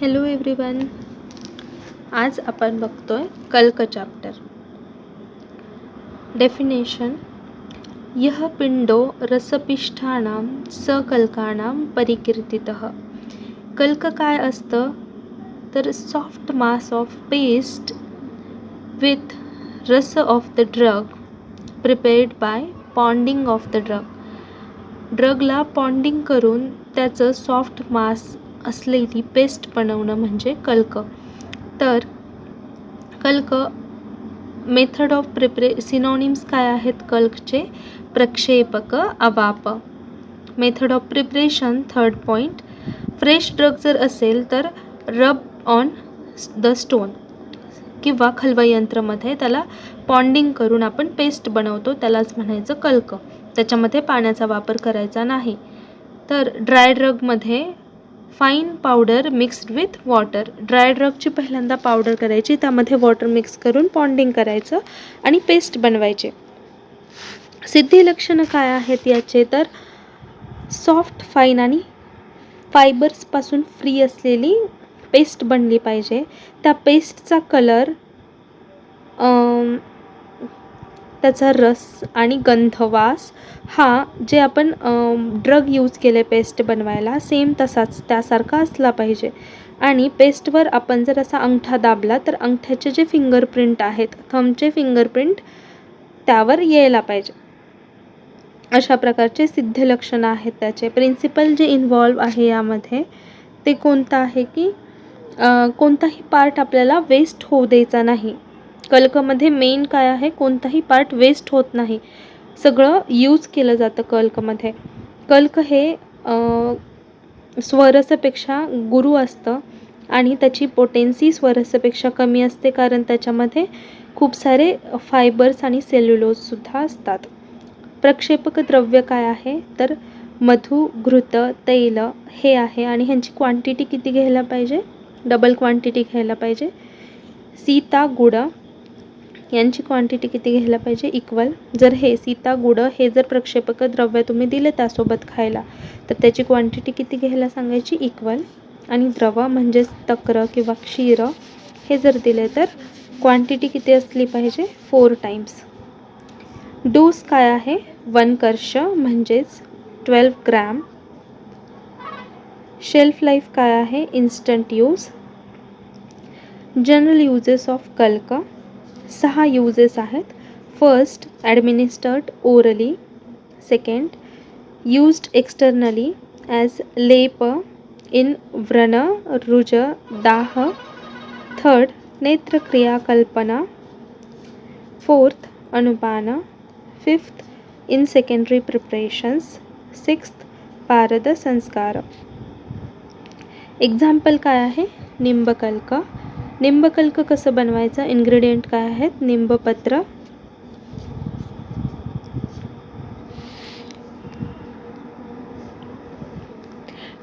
Hello everyone, आज आपण बघतोय कल्क चॅप्टर. डेफिनेशन: यह पिंडो रसपिष्ठानां सकल्कानां परिकीर्तितः. कल्क काय असतं तर soft mass of paste with rasa of the drug prepared by pounding of the drug. ड्रगला पॉन्डिंग करून त्याचं सॉफ्ट मास असलेली पेस्ट बनवणं म्हणजे कल्क. तर कल्क मेथड ऑफ सिनोनिम्स काय आहेत कल्कचे? प्रक्षेपक, अवाप. Method of preparation, third point, fresh drug जर असेल तर रब ऑन द स्टोन किंवा खलवयंत्रमध्ये त्याला पॉन्डिंग करून आपण पेस्ट बनवतो, त्यालाच म्हणायचं कल्क. त्याच्यामध्ये पाण्याचा वापर करायचा नाही. तर ड्राय ड्रगमध्ये fine powder mixed with water. Dry ड्रगची पहिल्यांदा पावडर करायची, त्यामध्ये वॉटर मिक्स करून पॉन्डिंग करायचं आणि पेस्ट बनवायचे. सिद्धी लक्षणं काय आहेत याचे? तर सॉफ्ट, फाईन आणि फायबर्सपासून फ्री असलेली पेस्ट बनली पाहिजे. त्या पेस्टचा कलर, त्याचा रस आणि गंधवास हा जे आपण ड्रग यूज केले पेस्ट बनवायला सेम तसाच त्यासारखा असला पाहिजे. आणि पेस्टवर आपण जर असा अंगठा दाबला तर अंगठ्याचे जे फिंगरप्रिंट आहेत, थंबचे फिंगरप्रिंट त्यावर यायला पाहिजे. अशा प्रकारचे सिद्ध लक्षणं आहेत त्याचे. प्रिन्सिपल जे इन्व्हॉल्व आहे यामध्ये ते कोणतं आहे की कोणताही पार्ट आपल्याला वेस्ट होऊ द्यायचा नाही. कल्कमध्ये मेन काय आहे, कोणताही पार्ट वेस्ट होत नाही, सगळं यूज केलं जातं कल्कमध्ये. कल्क हे स्वरसपेक्षा गुरू असतं आणि त्याची पोटेन्सी स्वरसपेक्षा कमी असते, कारण त्याच्यामध्ये खूप सारे फायबर्स आणि सेल्युलोजसुद्धा असतात. प्रक्षेपक द्रव्य काय आहे तर मधु, घृत, तैल हे आहे आणि ह्यांची क्वांटिटी किती घ्यायला पाहिजे? डबल क्वांटिटी घ्यायला पाहिजे. सीता, गुड यांची क्वांटिटी किती घ्यायला पाहिजे? इक्वल. जर हे सीता, गुड हे जर प्रक्षेपक द्रव्य तुम्ही दिले त्यासोबत खायला तर त्याची क्वांटिटी किती घ्यायला सांगायची? इक्वल. आणि द्रव म्हणजेच तक्र किंवा क्षीर हे जर दिले तर क्वांटिटी किती असली पाहिजे? 4 टाइम्स. डोस काय आहे? 1 कर्ष म्हणजेच 12 ग्रॅम. शेल्फ लाईफ काय आहे? Instant use. General uses of कल्क 6 युजेस आहेत. First, administered orally. Second, used externally as lepa in vrana, ruja, daha. Third, netrakriya kalpana. Fourth, anupana. Fifth, in secondary preparations. Sixth, parada sanskara. Example काय आहे? निंबकल्क. निंबकल्क कसं बनवायचं? इन्ग्रेडियंट काय आहेत? निंबपत्र,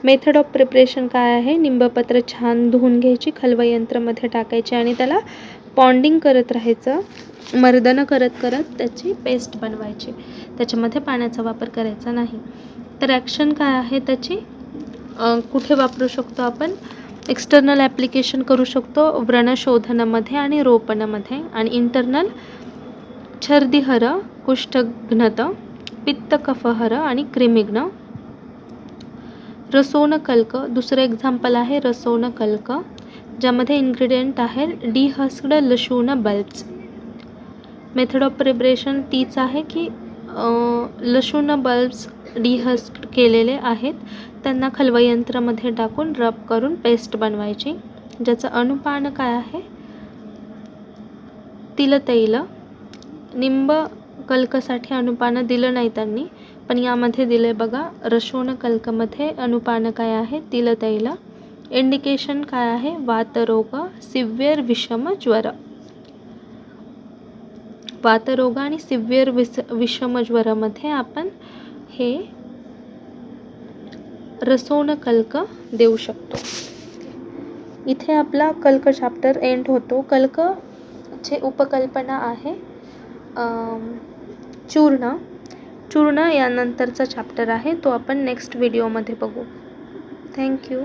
मेथड ऑफ प्रिपरेशन काय आहे? निंबपत्र छान धुवून घ्यायची, खलवयंत्रमध्ये टाकायची आणि त्याला पॉन्डिंग करत राहायचं, मर्दन करत करत त्याची पेस्ट बनवायची. त्याच्यामध्ये पाण्याचा वापर करायचा नाही. तर ॲक्शन काय आहे त्याची? कुठे वापरू शकतो आपण? एक्सटर्नल ॲप्लिकेशन करू शकतो व्रणशोधनामध्ये आणि रोपणामध्ये. आणि इंटरनल छर्दीहर, कुष्ठघ्नत, पित्तकफहर आणि क्रिमिघ्न. रसोनकल्क दुसरं एक्झाम्पल आहे रसोनकल्क, ज्यामध्ये इन्ग्रेडियंट आहे डिहस्क्ड लसूण बल्ब्स. मेथड ऑफ प्रिपरेशन तीच आहे की लसूण बल्ब्स डिहस्क्ड केलेले आहेत, त्यांना खलवयंत्रामध्ये टाकून रब करून पेस्ट बनवायची. ज्याचं अनुपान काय आहे? तिलतैल. निंब कल्कसाठी अनुपान दिलं नाही त्यांनी, पण यामध्ये दिले बघा. रसोनकल्कमध्ये अनुपान काय आहे? तिलतैल. इंडिकेशन काय आहे? वातरोग, सिव्हिअर विषम ज्वर. वातरोग आणि सिव्हिअर विषम ज्वरामध्ये आपण हे रसोनकल्क देऊ शकतो. इथे आपला कल्क चॅप्टर एंड होतो. कल्कचे उपकल्पना आहे चूर्ण. चूर्ण यानंतरचा चॅप्टर आहे, तो आपण नेक्स्ट व्हिडिओमध्ये बघू. थँक्यू.